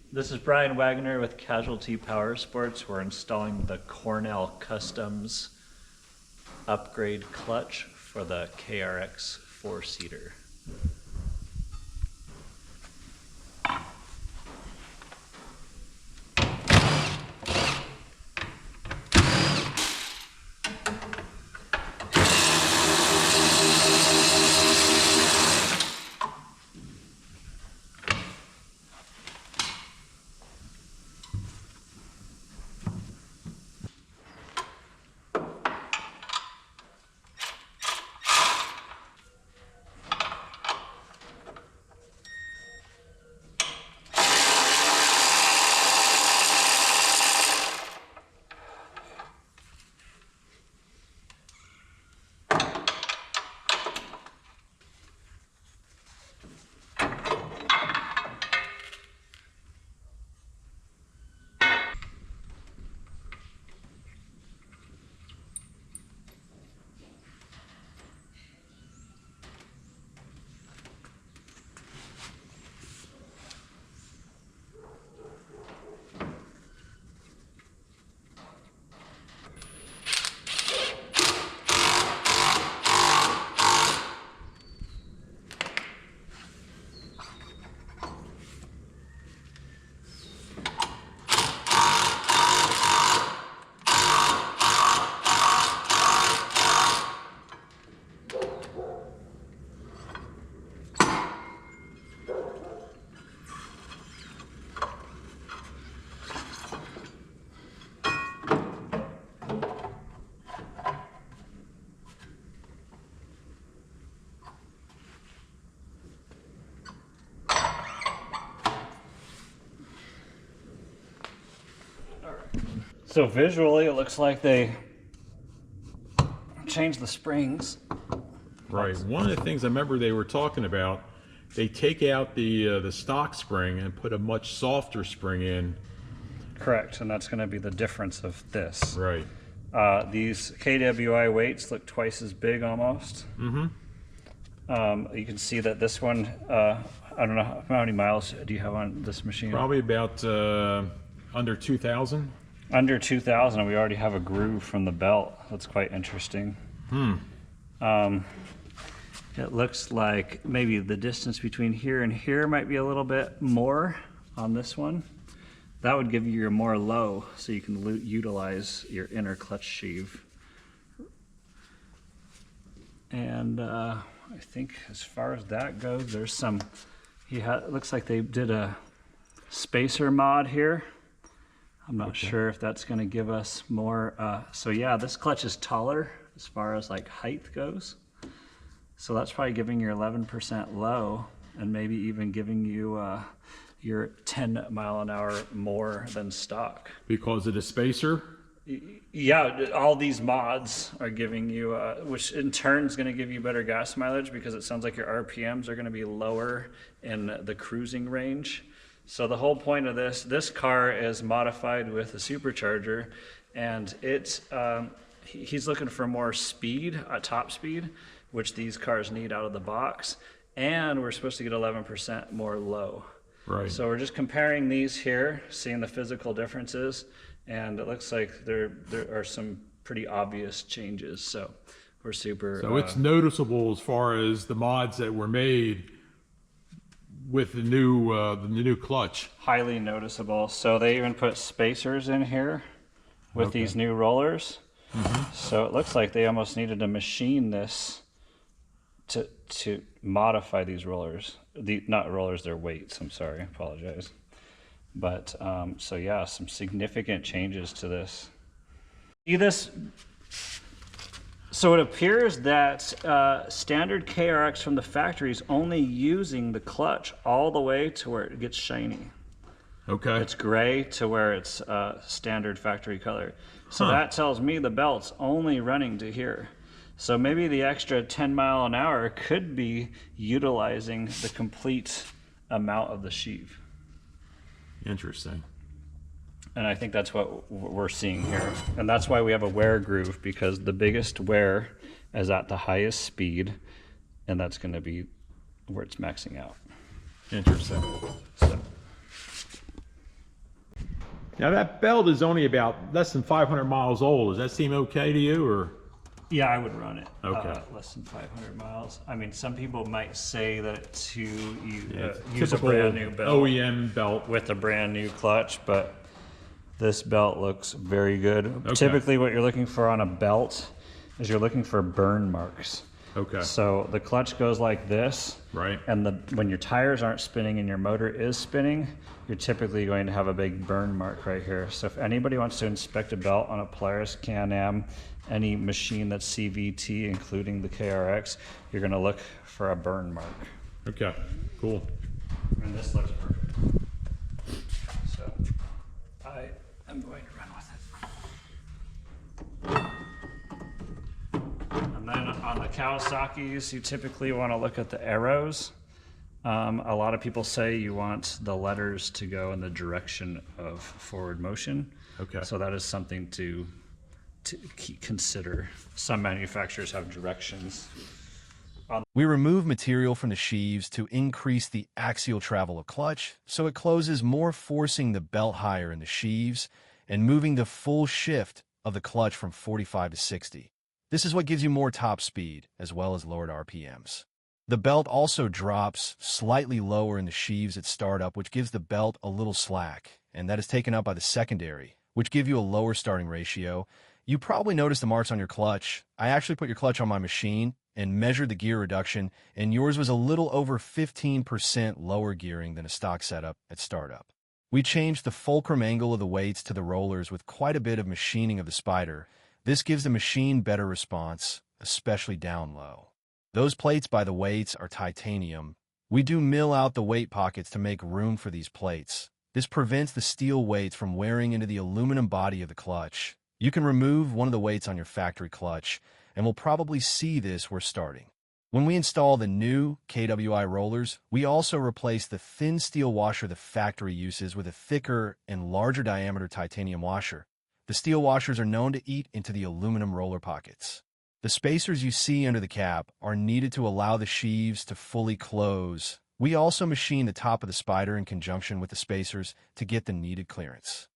This is Bryan Wagner with Casualty Powersports. We're installing the Cornell Customs upgrade clutch for the KRX 4-seater. So visually, it looks like they changed the springs. Right. One of the things I remember they were talking about, they take out the stock spring and put a much softer spring in. Correct, and that's going to be the difference of this. Right. These KWI weights look twice as big almost. Mm-hmm. You can see that this one, I don't know, how many miles do you have on this machine? Probably about under 2,000. Under 2,000, and we already have a groove from the belt. That's quite interesting. It looks like maybe the distance between here and here might be a little bit more on this one. That would give you your more low, so you can utilize your inner clutch sheave. And I think as far as that goes, there's some, it looks like they did a spacer mod here. I'm not sure if that's going to give us more. So yeah, this clutch is taller as far as like height goes. So that's probably giving you 11% low and maybe even giving you your 10 mile an hour more than stock. Because of the spacer? Yeah, all these mods are giving you, which in turn is going to give you better gas mileage because it sounds like your RPMs are going to be lower in the cruising range. So the whole point of this car is modified with a supercharger, and he's looking for more speed, top speed, which these cars need out of the box, and we're supposed to get 11% more low. Right. So we're just comparing these here, seeing the physical differences, and it looks like there are some pretty obvious changes. So we're super. So it's noticeable as far as the mods that were made with the new clutch. Highly noticeable. So they even put spacers in here with these new rollers. So it looks like they almost needed to machine this to modify these rollers. Not rollers, they're weights. I'm sorry, I apologize. But so yeah, some significant changes to this. See this? So it appears that standard KRX from the factory is only using the clutch all the way to where it gets shiny. Okay. It's gray to where it's standard factory color. So that tells me the belt's only running to here. So maybe the extra 10 mile an hour could be utilizing the complete amount of the sheave. Interesting. And I think that's what we're seeing here. And that's why we have a wear groove, because the biggest wear is at the highest speed, and that's going to be where it's maxing out. Interesting. So Now that belt is only about less than 500 miles old. Does that seem okay to you, or? Yeah, I would run it. Okay. Less than 500 miles. I mean, some people might say that to use a Typical brand new belt OEM belt. with a brand new clutch, but this belt looks very good. Okay. Typically, what you're looking for on a belt is you're looking for burn marks. Okay. So the clutch goes like this, Right. and when your tires aren't spinning and your motor is spinning, you're typically going to have a big burn mark right here. So if anybody wants to inspect a belt on a Polaris, Can-Am, any machine that's CVT, including the KRX, you're going to look for a burn mark. Okay, cool. And this looks perfect. So I am going to run with it. And then on the Kawasaki's, you typically want to look at the arrows. A lot of people say you want the letters to go in the direction of forward motion. Okay. So that is something to consider. Some manufacturers have directions. We remove material from the sheaves to increase the axial travel of clutch, so it closes more, forcing the belt higher in the sheaves and moving the full shift of the clutch from 45 to 60. This is what gives you more top speed, as well as lowered RPMs. The belt also drops slightly lower in the sheaves at startup, which gives the belt a little slack, and that is taken up by the secondary, which give you a lower starting ratio. You probably noticed the marks on your clutch. I actually put your clutch on my machine and measured the gear reduction, and yours was a little over 15% lower gearing than a stock setup at startup. We changed the fulcrum angle of the weights to the rollers with quite a bit of machining of the spider. This gives the machine better response, especially down low. Those plates by the weights are titanium. We do mill out the weight pockets to make room for these plates. This prevents the steel weights from wearing into the aluminum body of the clutch. You can remove one of the weights on your factory clutch, and we'll probably see this where starting. When we install the new KWI rollers, we also replace the thin steel washer the factory uses with a thicker and larger diameter titanium washer. The steel washers are known to eat into the aluminum roller pockets. The spacers you see under the cap are needed to allow the sheaves to fully close. We also machine the top of the spider in conjunction with the spacers to get the needed clearance.